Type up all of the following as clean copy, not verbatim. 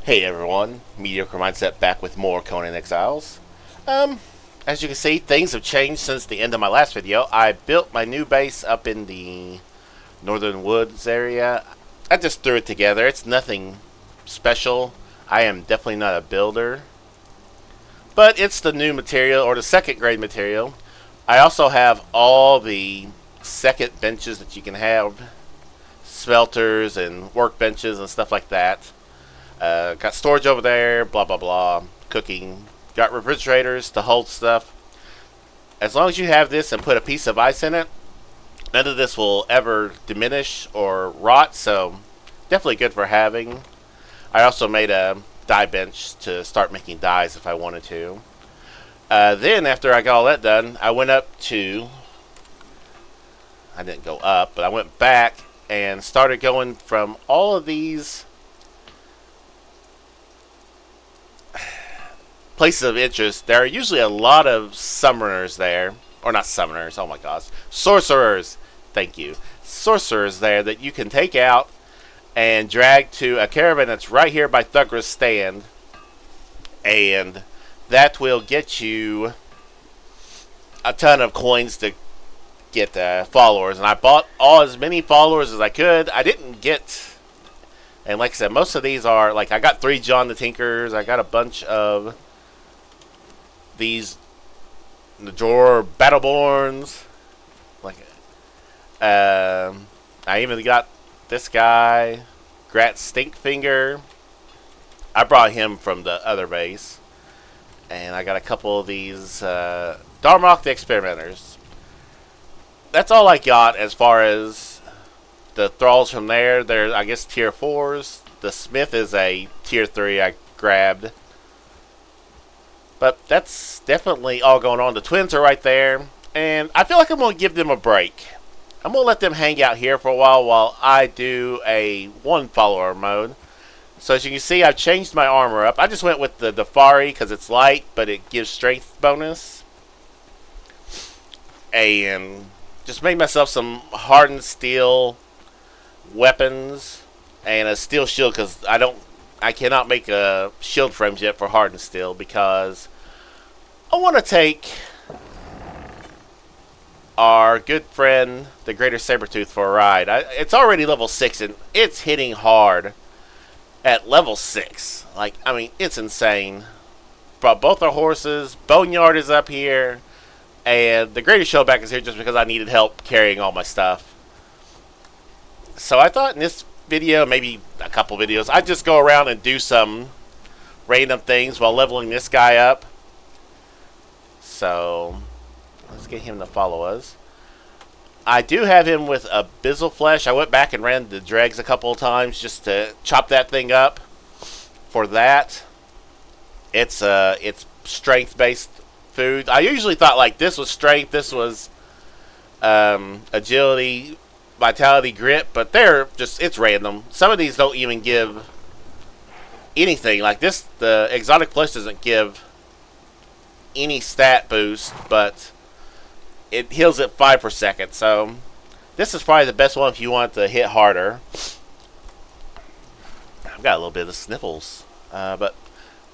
Hey everyone, Mediocre Mindset back with more Conan Exiles. As you can see, things have changed since the end of my last video. I built my new base up in the Northern Woods area. I just threw it together. It's nothing special. I am definitely not a builder. But it's the new material, or the second grade material. I also have all the second benches that you can have. Smelters and workbenches and stuff like that. Got storage over there, blah blah blah, cooking. Got refrigerators to hold stuff. As long as you have this and put a piece of ice in it, none of this will ever diminish or rot, so definitely good for having. I also made a dye bench to start making dyes if I wanted to. Then after I got all that done, I went up to, I didn't go up, but I went back and started going from all of these places of interest. There are usually a lot of summoners there, or not summoners, oh my gosh, sorcerers, thank you, sorcerers there that you can take out and drag to a caravan that's right here by Thugra's stand, and that will get you a ton of coins to get followers. And I bought as many followers as I could. I didn't get, and like I said, most of these are like, I got 3 John the Tinkers, I got a bunch of these Najor Battleborns, like I even got this guy Grat Stinkfinger. I brought him from the other base, and I got a couple of these Darmok the Experimenters. That's all I got as far as the thralls from there. They're, I guess, tier 4s. The Smith is a tier 3 I grabbed. But that's definitely all going on. The twins are right there. And I feel like I'm going to give them a break. I'm going to let them hang out here for a while I do a 1 follower mode. So as you can see, I've changed my armor up. I just went with the Dafari because it's light, but it gives strength bonus. And just made myself some hardened steel weapons and a steel shield because I cannot make a shield frames yet for hardened steel because I want to take our good friend, the Greater Sabertooth, for a ride. It's already level 6 and it's hitting hard at level 6. Like, I mean, it's insane. Brought both our horses. Boneyard is up here. And the Greater Showback is here just because I needed help carrying all my stuff. So I thought in this video, maybe a couple videos, I'd just go around and do some random things while leveling this guy up. So let's get him to follow us. I do have him with a Bizzle Flesh. I went back and ran the dregs a couple of times just to chop that thing up. For that, it's strength based food. I usually thought like this was strength, this was agility, vitality, grit, but it's random. Some of these don't even give anything. Like this, the exotic flesh doesn't give any stat boost, but it heals at 5 per second. So this is probably the best one if you want to hit harder. I've got a little bit of sniffles, but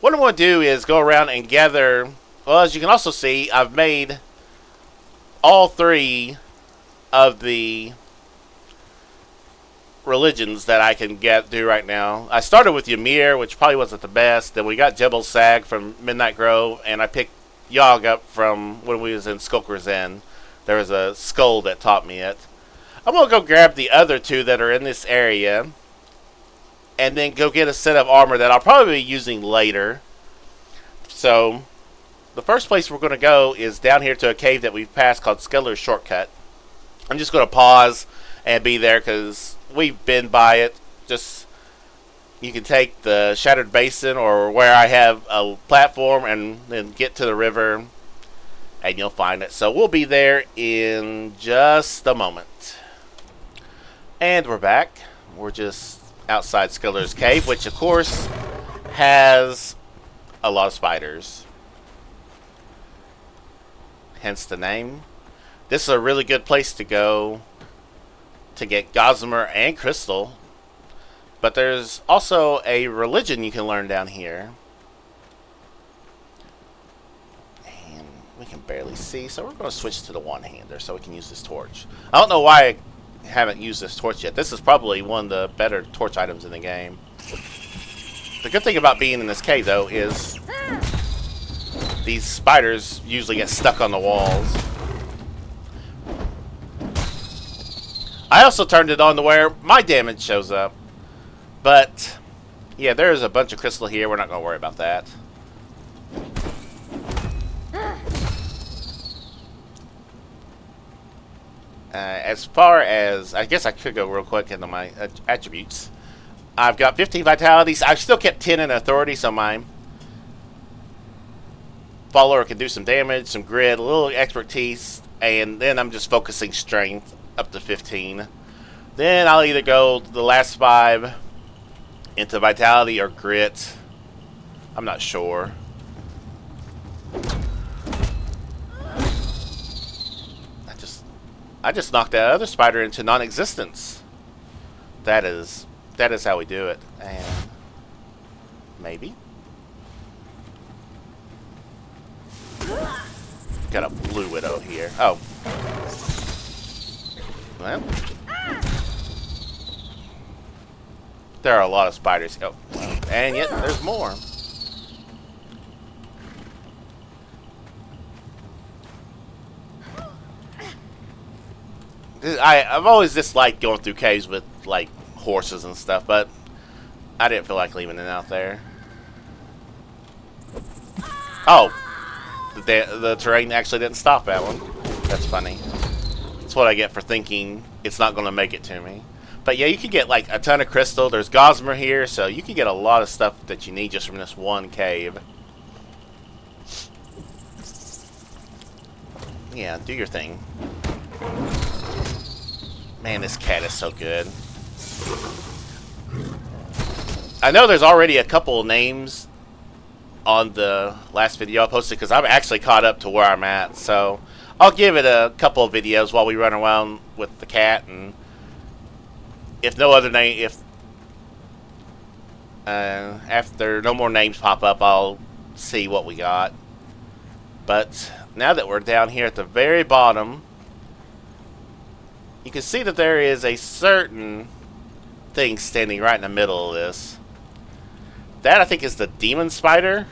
what I want to do is go around and gather. Well, as you can also see, I've made all 3 of the religions that I can do right now. I started with Ymir, which probably wasn't the best. Then we got Jebel Sag from Midnight Grove, and I picked Yogg up from when we was in Skulker's End. There was a skull that taught me it. I'm going to go grab the other 2 that are in this area, and then go get a set of armor that I'll probably be using later. So the first place we're going to go is down here to a cave that we've passed called Skeller's Shortcut. I'm just going to pause and be there because we've been by it. Just, you can take the Shattered Basin or where I have a platform and then get to the river and you'll find it. So we'll be there in just a moment. And we're back. We're just outside Skeller's Cave, which of course has a lot of spiders. Hence the name. This is a really good place to go to get Gossamer and Crystal. But there's also a religion you can learn down here. And we can barely see, so we're going to switch to the one-hander so we can use this torch. I don't know why I haven't used this torch yet. This is probably one of the better torch items in the game. The good thing about being in this cave, though, is these spiders usually get stuck on the walls. I also turned it on to where my damage shows up. But, yeah, there's a bunch of crystal here. We're not going to worry about that. As far as, I guess I could go real quick into my attributes. I've got 15 vitalities. I've still kept 10 in authority, so my follower can do some damage, some grit, a little expertise, and then I'm just focusing strength up to 15. Then I'll either go the last 5 into vitality or grit. I'm not sure. I just knocked that other spider into non-existence. That is how we do it. And maybe got a blue widow here. Oh, well, there are a lot of spiders. Oh, and yet there's more. I've always disliked going through caves with, like, horses and stuff, but I didn't feel like leaving it out there. Oh, the terrain actually didn't stop that one. That's funny. That's what I get for thinking it's not going to make it to me. But yeah, you can get, like, a ton of crystal. There's gossamer here, so you can get a lot of stuff that you need just from this one cave. Yeah, do your thing. Man, this cat is so good. I know there's already a couple of names on the last video I posted because I'm actually caught up to where I'm at. So I'll give it a couple of videos while we run around with the cat, and if no other name, if after no more names pop up, I'll see what we got. But now that we're down here at the very bottom, you can see that there is a certain thing standing right in the middle of this. That, I think, is the demon spider.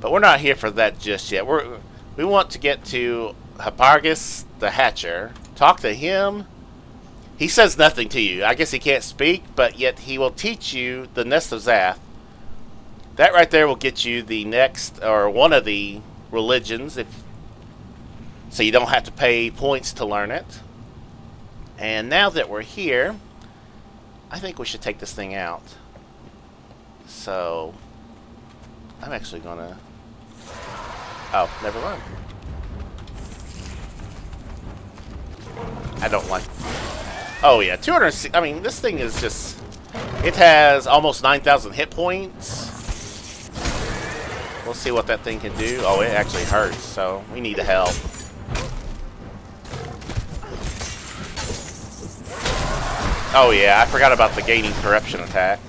But we're not here for that just yet. We want to get to Hipparchus the Hatcher. Talk to him. He says nothing to you. I guess he can't speak, but yet he will teach you the Nest of Zath. That right there will get you the next, or one of the religions, so you don't have to pay points to learn it. And now that we're here, I think we should take this thing out. So I'm actually gonna... Oh, never mind. I don't like... Oh yeah, 200... I mean, this thing is just... It has almost 9,000 hit points. We'll see what that thing can do. Oh, it actually hurts, so we need the help. Oh yeah, I forgot about the gaining corruption attack.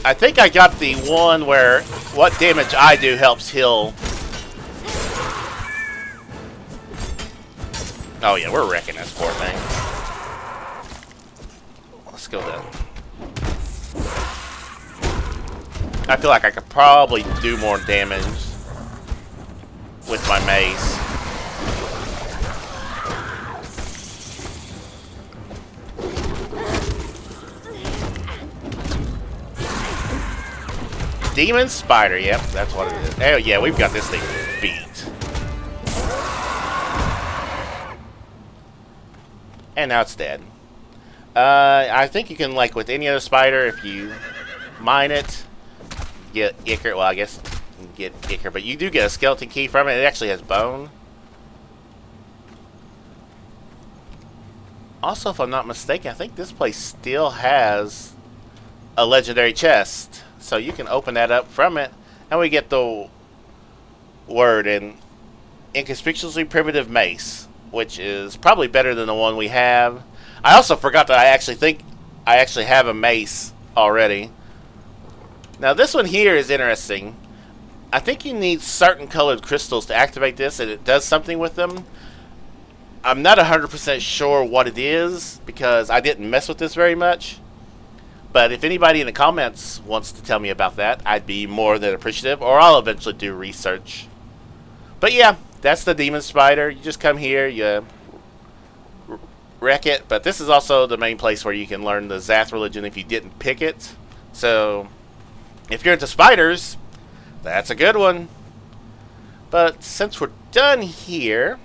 I think I got the one where what damage I do helps heal. Oh yeah, we're wrecking this poor thing. Let's go down. I feel like I could probably do more damage with my mace. Demon Spider, yep, that's what it is. Oh yeah, we've got this thing beat. And now it's dead. I think you can, like with any other spider, if you mine it, get ichor. Well, I guess you can get ichor, but you do get a skeleton key from it. It actually has bone. Also, if I'm not mistaken, I think this place still has a legendary chest. So you can open that up from it, and we get the word in inconspicuously primitive mace, which is probably better than the one we have. I also forgot that I actually have a mace already. Now this one here is interesting. I think you need certain colored crystals to activate this, and it does something with them. I'm not 100% sure what it is, because I didn't mess with this very much. But if anybody in the comments wants to tell me about that, I'd be more than appreciative, or I'll eventually do research. But yeah, that's the demon spider. You just come here, you wreck it. But this is also the main place where you can learn the Zath religion if you didn't pick it. So if you're into spiders, that's a good one. But since we're done here,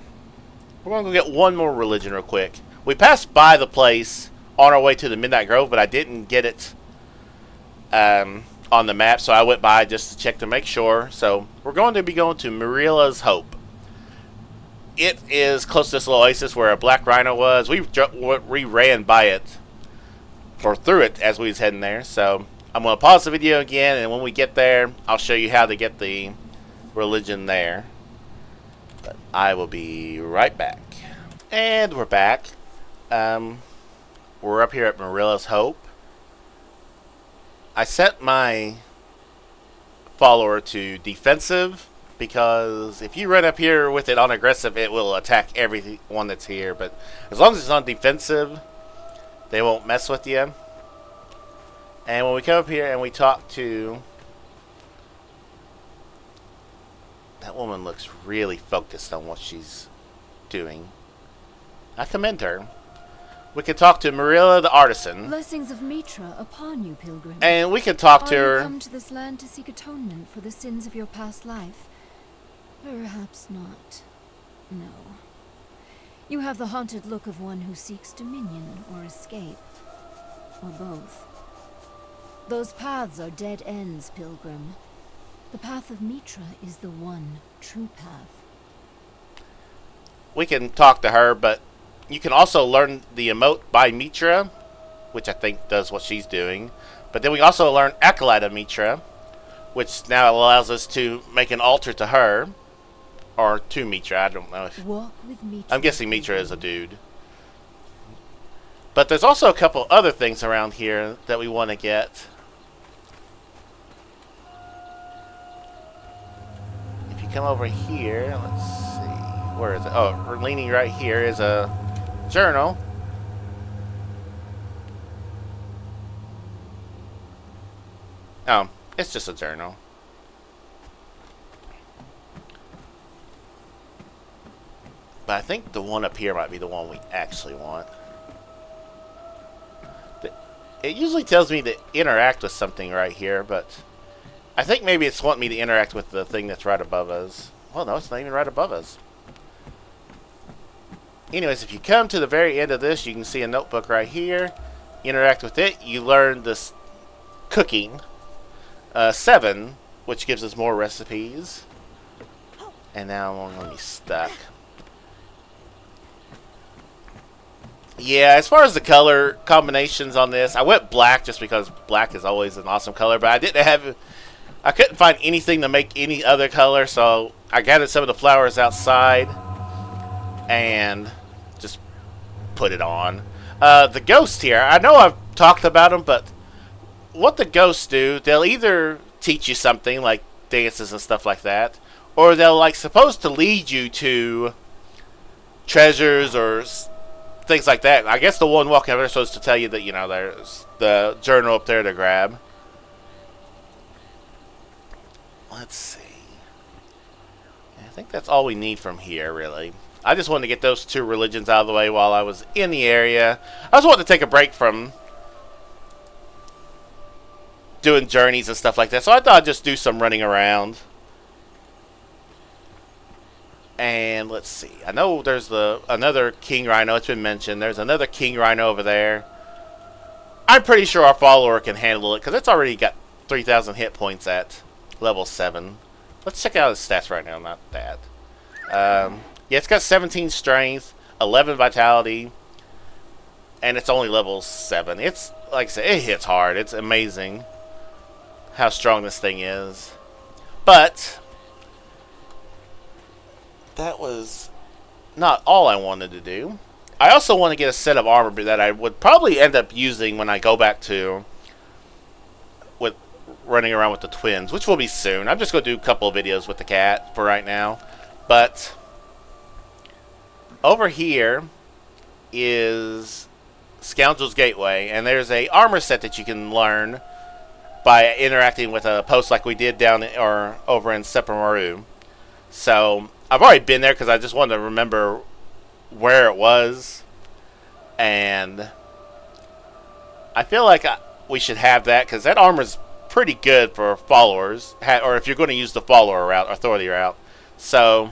we're going to go get one more religion real quick. We passed by the place on our way to the Midnight Grove, but I didn't get it on the map, so I went by just to check to make sure. So we're going to be going to Marilla's Hope. It is close to this little oasis where a black rhino was. We ran by it, or through it, as we was heading there. So I'm going to pause the video again, and when we get there, I'll show you how to get the religion there. But I will be right back. And we're back. We're up here at Marilla's Hope. I set my follower to defensive, because if you run up here with it on aggressive, it will attack everyone that's here. But as long as it's on defensive, they won't mess with you. And when we come up here and we talk to... That woman looks really focused on what she's doing. I commend her. We can talk to Marilla the artisan. Blessings of Mitra upon you, pilgrim. And we can talk to her. Are you come to this land to seek atonement for the sins of your past life? Perhaps not. No. You have the haunted look of one who seeks dominion or escape. Or both. Those paths are dead ends, pilgrim. The path of Mitra is the one true path. We can talk to her, but you can also learn the emote by Mitra, which I think does what she's doing. But then we also learn Acolyte of Mitra, which now allows us to make an altar to her. Or to Mitra, I don't know. Walk with Mitra. I'm guessing Mitra is a dude. But there's also a couple other things around here that we want to get. If you come over here, let's see. Where is it? Oh, we're leaning right here is a journal. Oh, it's just a journal. But I think the one up here might be the one we actually want. It usually tells me to interact with something right here, but I think maybe it's wanting me to interact with the thing that's right above us. Well, no, it's not even right above us. Anyways, if you come to the very end of this, you can see a notebook right here. Interact with it. You learn this cooking 7, which gives us more recipes. And now I'm going to be stuck. Yeah, as far as the color combinations on this, I went black just because black is always an awesome color, but I couldn't find anything to make any other color, so I gathered some of the flowers outside and just put it on. The ghosts here, I know I've talked about them, but what the ghosts do, they'll either teach you something like dances and stuff like that, or they'll supposed to lead you to treasures or things like that. I guess the one walking over there is supposed to tell you that, there's the journal up there to grab. Let's see. I think that's all we need from here, really. I just wanted to get those 2 religions out of the way while I was in the area. I just wanted to take a break from doing journeys and stuff like that, so I thought I'd just do some running around. And let's see. I know there's another king rhino. It's been mentioned. There's another king rhino over there. I'm pretty sure our follower can handle it because it's already got 3,000 hit points at level 7. Let's check out his stats right now. Not that. Yeah, it's got 17 strength, 11 vitality, and it's only level 7. It's, like I said, it hits hard. It's amazing. how strong this thing is. But that was not all I wanted to do. I also want to get a set of armor that I would probably end up using when I go back to with running around with the twins, which will be soon. I'm just going to do a couple of videos with the cat for right now. But over here is Scoundrel's Gateway, and there's a armor set that you can learn by interacting with a post like we did down or over in Sepamaru. So I've already been there because I just wanted to remember where it was, and I feel like we should have that because that armor's pretty good for followers, or if you're going to use the follower route, authority route. So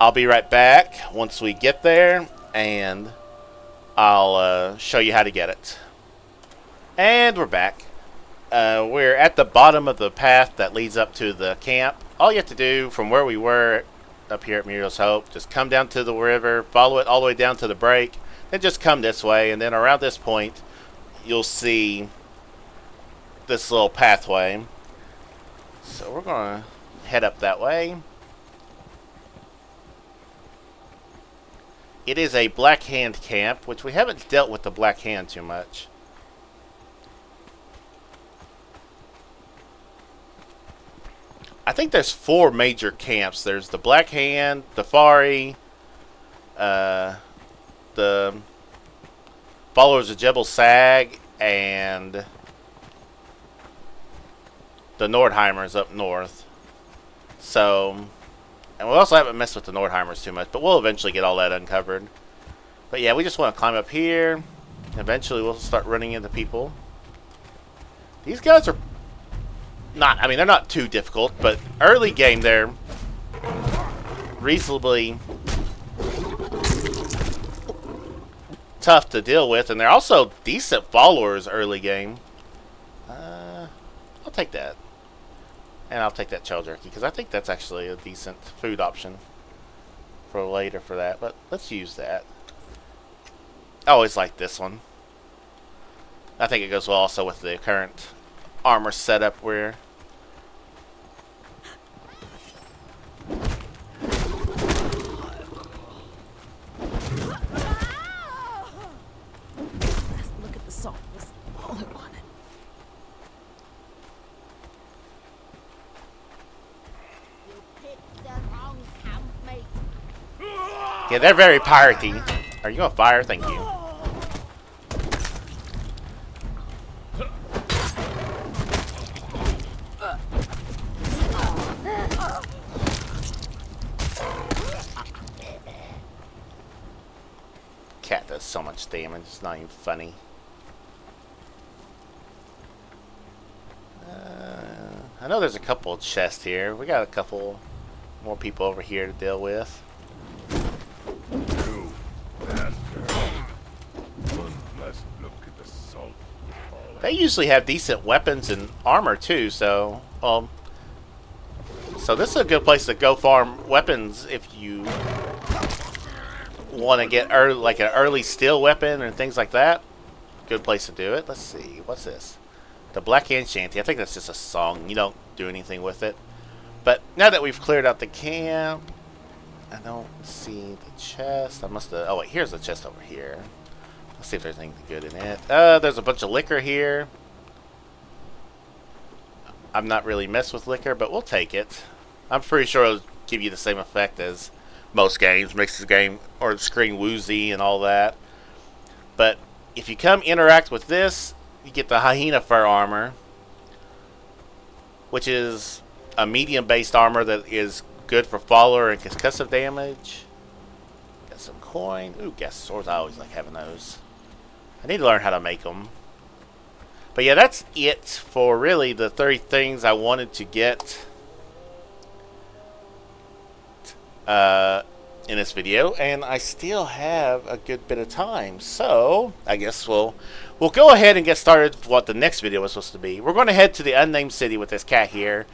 I'll be right back once we get there, and I'll show you how to get it. And we're back. We're at the bottom of the path that leads up to the camp. All you have to do from where we were up here at Muriel's Hope, just come down to the river, follow it all the way down to the break, then just come this way, and then around this point you'll see this little pathway. So we're going to head up that way. It is a Black Hand camp, which we haven't dealt with the Black Hand too much. I think there's 4 major camps. There's the Black Hand, the Fari, the Followers of Jebel Sag, and the Nordheimers up north. So, and we also haven't messed with the Nordheimers too much, but we'll eventually get all that uncovered. But yeah, we just want to climb up here. Eventually we'll start running into people. These guys are not, I mean, they're not too difficult, but early game they're reasonably tough to deal with, and they're also decent followers early game. I'll take that. And I'll take that chow jerky, because I think that's actually a decent food option for later for that, but let's use that. I always like this one. I think it goes well also with the current armor setup where Look at the salt. That's all I wanted. You picked the wrong camp, mate. yeah, they're very piratey. Are you on fire? Thank you. Cat does so much damage, it's not even funny. I know there's a couple of chests here. We got a couple more people over here to deal with. They usually have decent weapons and armor too, so so this is a good place to go farm weapons if you want to get like an early steel weapon and things like that. Good place to do it. Let's see, what's this? The Black Hand Shanty. I think that's just a song. You don't do anything with it. But now that we've cleared out the camp, I don't see the chest. I must have. Oh wait, here's the chest over here. Let's see if there's anything good in it. There's a bunch of liquor here. I'm not really messed with liquor, but we'll take it. I'm pretty sure it'll give you the same effect as most games. Makes the game or the screen woozy and all that. But if you come interact with this, you get the hyena fur armor, which is a medium-based armor that is good for follower and concussive damage. Got some coin. Ooh, gas swords. I always like having those. I need to learn how to make them. But yeah, that's it for really the 30 things I wanted to get in this video, and I still have a good bit of time, so I guess we'll go ahead and get started with what the next video was supposed to be. We're going to head to the Unnamed City with this cat here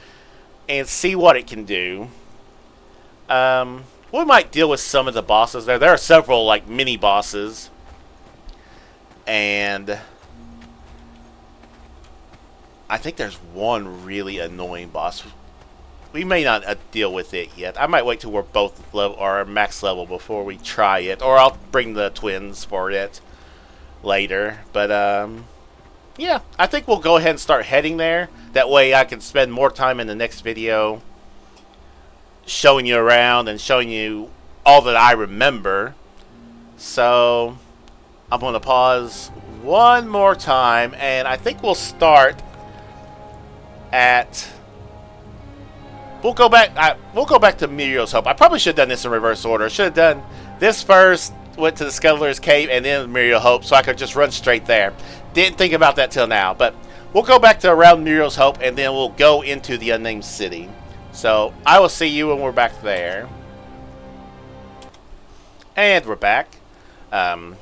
and see what it can do. We might deal with some of the bosses there. There are several like mini bosses, and I think there's one really annoying boss. We may not deal with it yet. I might wait till we're both level or max level before we try it, or I'll bring the twins for it later. But yeah, I think we'll go ahead and start heading there. That way I can spend more time in the next video showing you around and showing you all that I remember. So I'm going to pause one more time, and I think we'll start at... We'll go back to Muriel's Hope. I probably should have done this in reverse order. Should have done this first, went to the Scuttler's Cave, and then Muriel Hope, so I could just run straight there. Didn't think about that till now, but we'll go back to around Muriel's Hope, and then we'll go into the Unnamed City. So I will see you when we're back there. And we're back. I'm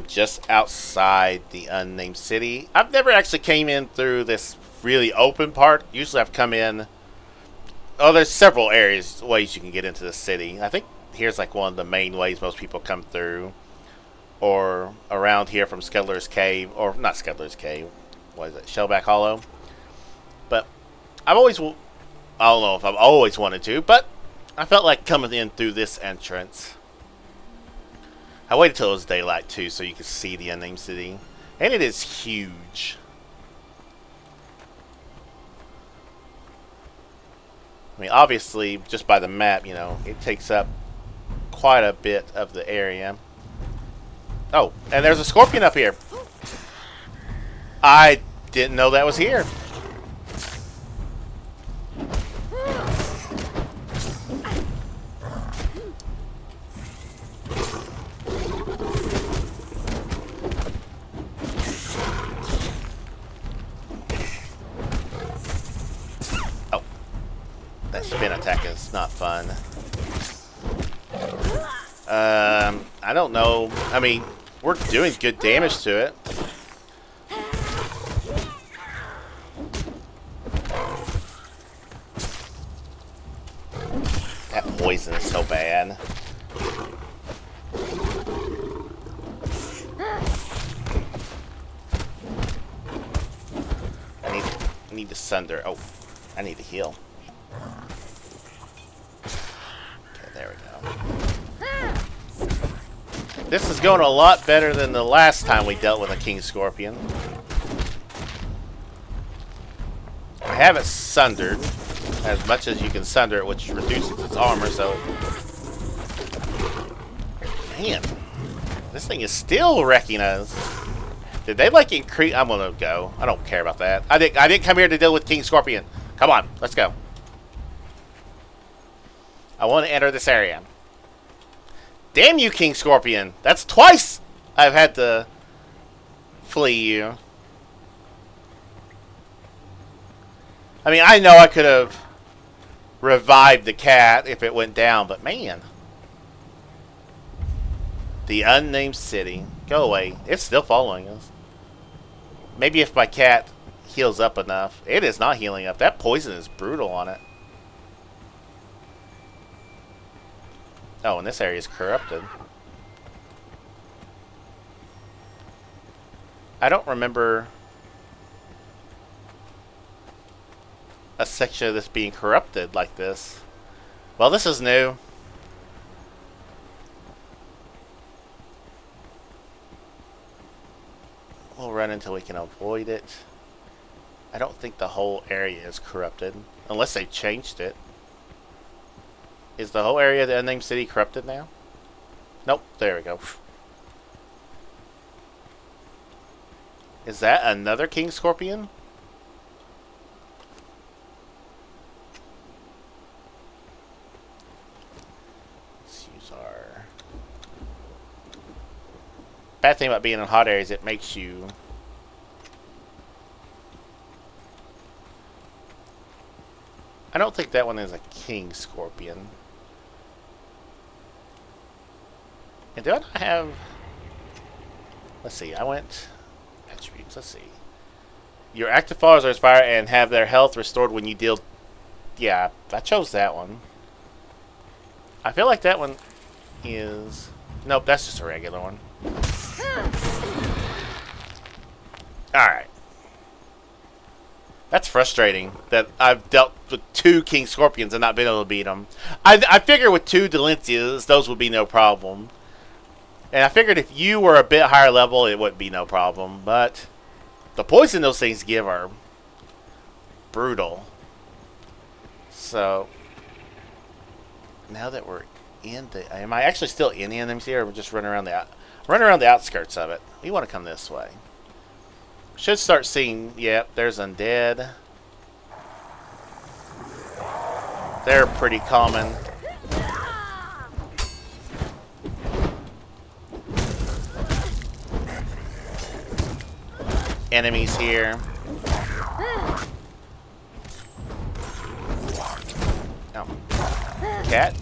just outside the Unnamed City. I've never actually came in through this really open part. Usually I've come in... Oh, there's several ways you can get into the city. I think here's like one of the main ways most people come through. Or around here from Scuttler's Cave. Or not Scuttler's Cave. What is it? Shellback Hollow. But I've always... I don't know if I've always wanted to, but I felt like coming in through this entrance. I waited till it was daylight too, so you could see the Unnamed City. And it is huge. I mean, obviously, just by the map, you know, it takes up quite a bit of the area. Oh, and there's a scorpion up here. I didn't know that was here. That spin attack is not fun. I don't know. I mean, we're doing good damage to it. That poison is so bad. I need to sunder. Oh, I need to heal. There we go. This is going a lot better than the last time we dealt with a King Scorpion. I have it sundered as much as you can sunder it, which reduces its armor, so... Man, this thing is still wrecking us. Did they like increase... I'm gonna go. I don't care about that. I didn't come here to deal with King Scorpion. Come on, let's go. I want to enter this area. Damn you, King Scorpion. That's twice I've had to flee you. I mean, I know I could have revived the cat if it went down, but man. The Unnamed City. Go away. It's still following us. Maybe if my cat heals up enough. It is not healing up. That poison is brutal on it. Oh, and this area is corrupted. I don't remember a section of this being corrupted like this. Well, this is new. We'll run until we can avoid it. I don't think the whole area is corrupted. Unless they changed it. Is the whole area of the Unnamed City corrupted now? Nope, there we go. Is that another King Scorpion? Let's use our... Bad thing about being in hot areas, it makes you... I don't think that one is a King Scorpion. And do I not have... Let's see, I went... Attributes, let's see. Your active followers are inspired and have their health restored when you deal... Yeah, I chose that one. I feel like that one is... Nope, that's just a regular one. Alright. frustrating that I've dealt with 2 King Scorpions and not been able to beat them. I figured with 2 Delencias, those would be no problem. And I figured if you were a bit higher level, it wouldn't be no problem. But the poison those things give are brutal. So, now that we're in the... Am I actually still in the enemies here? Or just running around the outskirts of it? We want to come this way. Should start seeing... Yep, there's undead. They're pretty common. Enemies here. Oh. Cat?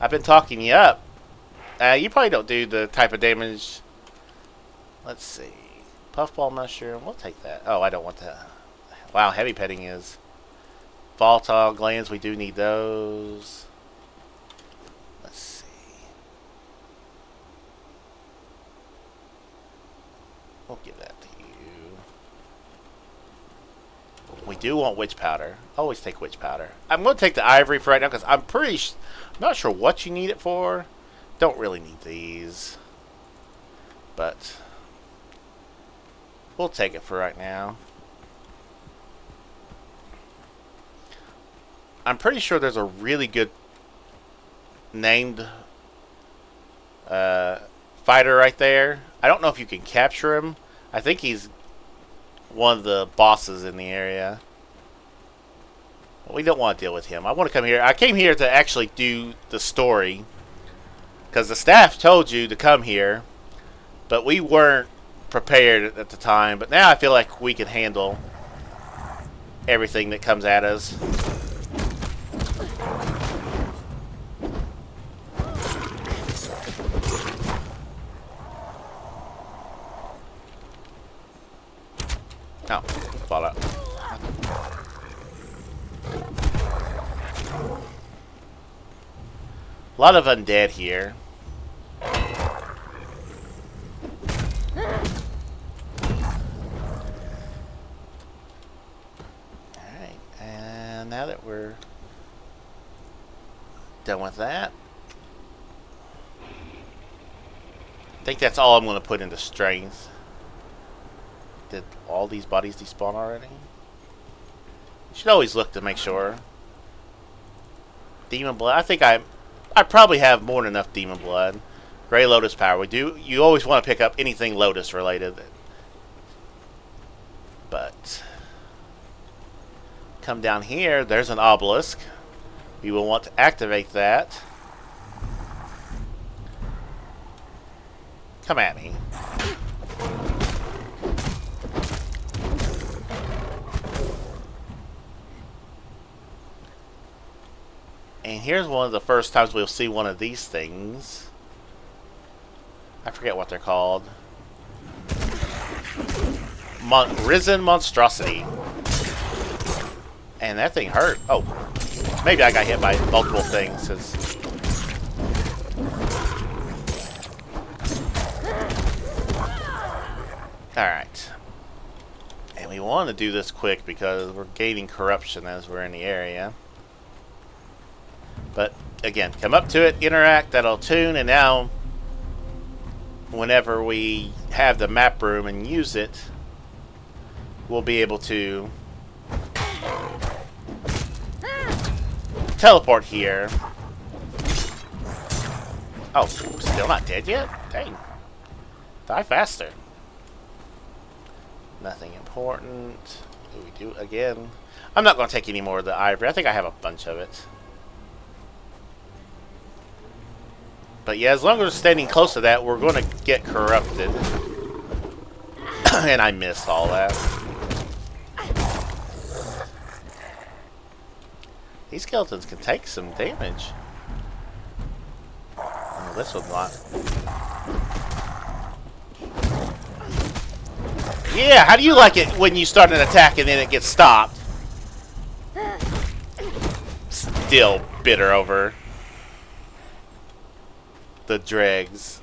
I've been talking you up. You probably don't do the type of damage. Let's see. Puffball mushroom. We'll take that. Oh, I don't want that. Wow, heavy petting is. Volatile glands. We do need those. Let's see. We'll give that to you. We do want witch powder. Always take witch powder. I'm going to take the ivory for right now because I'm not sure what you need it for. Don't really need these. But we'll take it for right now. I'm pretty sure there's a really good named fighter right there. I don't know if you can capture him. I think he's one of the bosses in the area. But we don't want to deal with him. I want to come here. I came here to actually do the story. Because the staff told you to come here. But we weren't prepared at the time. But now I feel like we can handle everything that comes at us. Oh, fall out. A lot of undead here. Alright, and now that we're done with that, I think that's all I'm going to put into strength. Did all these bodies despawn already? You should always look to make sure. Demon blood. I think I probably have more than enough demon blood. Gray Lotus power. You always want to pick up anything Lotus related. But come down here. There's an obelisk. We will want to activate that. Come at me. And here's one of the first times we'll see one of these things. I forget what they're called. Risen Monstrosity. And that thing hurt. Oh, maybe I got hit by multiple things. Alright. And we want to do this quick because we're gaining corruption as we're in the area. But again, come up to it, interact, that'll tune, and now whenever we have the map room and use it, we'll be able to teleport here. Oh, still not dead yet? Dang. Die faster. Nothing important. We do again. I'm not going to take any more of the ivory. I think I have a bunch of it. But yeah, as long as we're standing close to that, we're going to get corrupted. And I missed all that. These skeletons can take some damage. Oh, this one's not. Yeah, how do you like it when you start an attack and then it gets stopped? Still bitter over the dregs.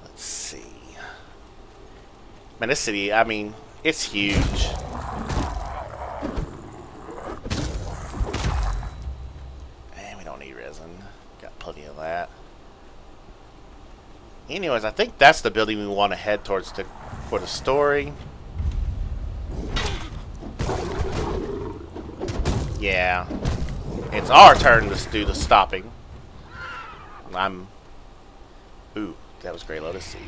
Let's see. Man, this city, I mean, it's huge. And we don't need resin. Got plenty of that. Anyways, I think that's the building we want to head towards for the story. Yeah. It's our turn to do the stopping. Ooh, that was Grey Lotus Seed.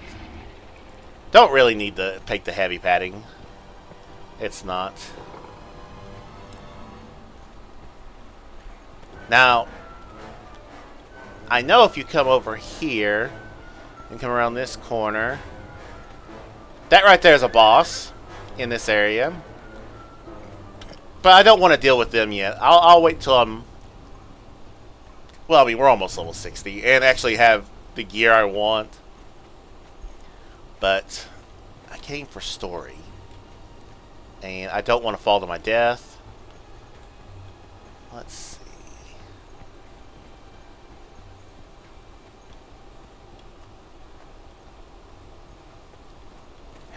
Don't really need to take the heavy padding. It's not. Now, I know if you come over here and come around this corner, that right there is a boss in this area. But I don't want to deal with them yet. I'll wait till I'm... Well, I mean, we're almost level 60 and actually have the gear I want. But I came for story. And I don't want to fall to my death. Let's see.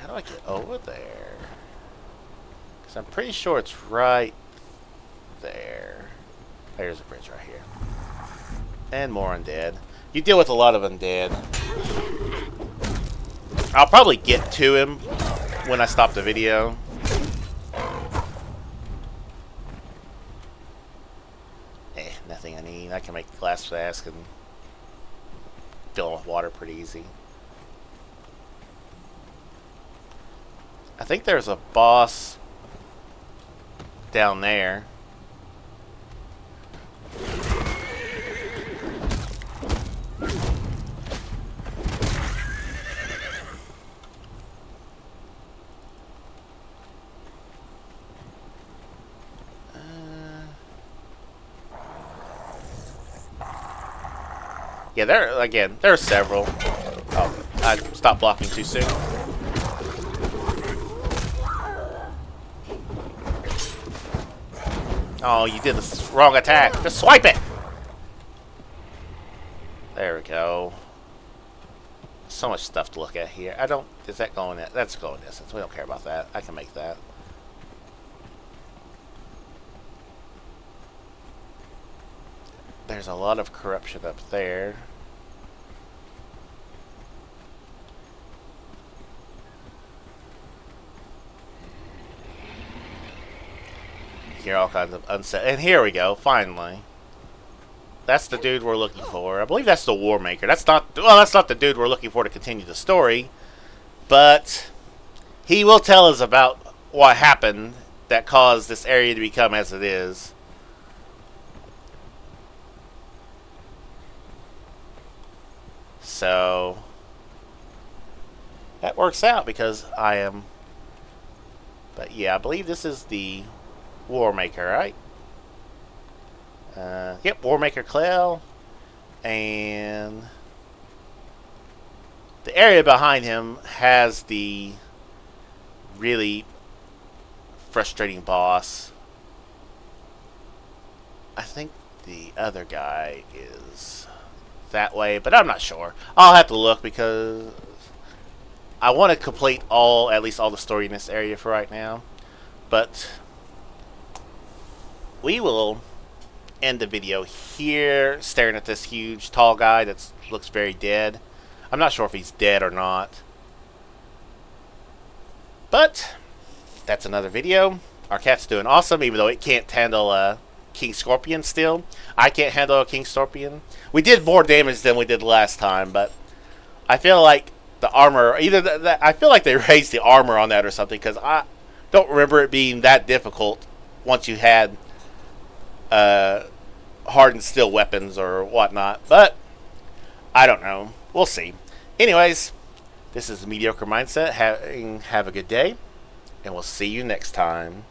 How do I get over there? Because I'm pretty sure it's right there. There's a bridge right here. And more undead. You deal with a lot of undead. I'll probably get to him when I stop the video. Nothing I need. I can make a glass flask and fill it with water pretty easy. I think there's a boss down there. Yeah, there are several. Oh, I stopped blocking too soon. Oh, you did the wrong attack. Just swipe it. There we go. So much stuff to look at here. Is that going at? That's going distance. We don't care about that. I can make that. There's a lot of corruption up there. Hear all kinds of unset. And here we go, finally. That's the dude we're looking for. I believe that's the War Maker. That's not the dude we're looking for to continue the story. But he will tell us about what happened that caused this area to become as it is. So that works out because I am. But yeah, I believe this is the War Maker, right? Yep, War Maker Clell. And the area behind him has the really frustrating boss. I think the other guy is that way, but I'm not sure. I'll have to look because I want to complete at least all the story in this area for right now. But we will end the video here, staring at this huge, tall guy that looks very dead. I'm not sure if he's dead or not. But that's another video. Our cat's doing awesome, even though it can't handle a King Scorpion still. I can't handle a King Scorpion. We did more damage than we did last time, but I feel like the armor, I feel like they raised the armor on that or something, because I don't remember it being that difficult once you had hardened steel weapons or whatnot. But I don't know. We'll see. Anyways, this is Mediocre Mindset. Have a good day, and we'll see you next time.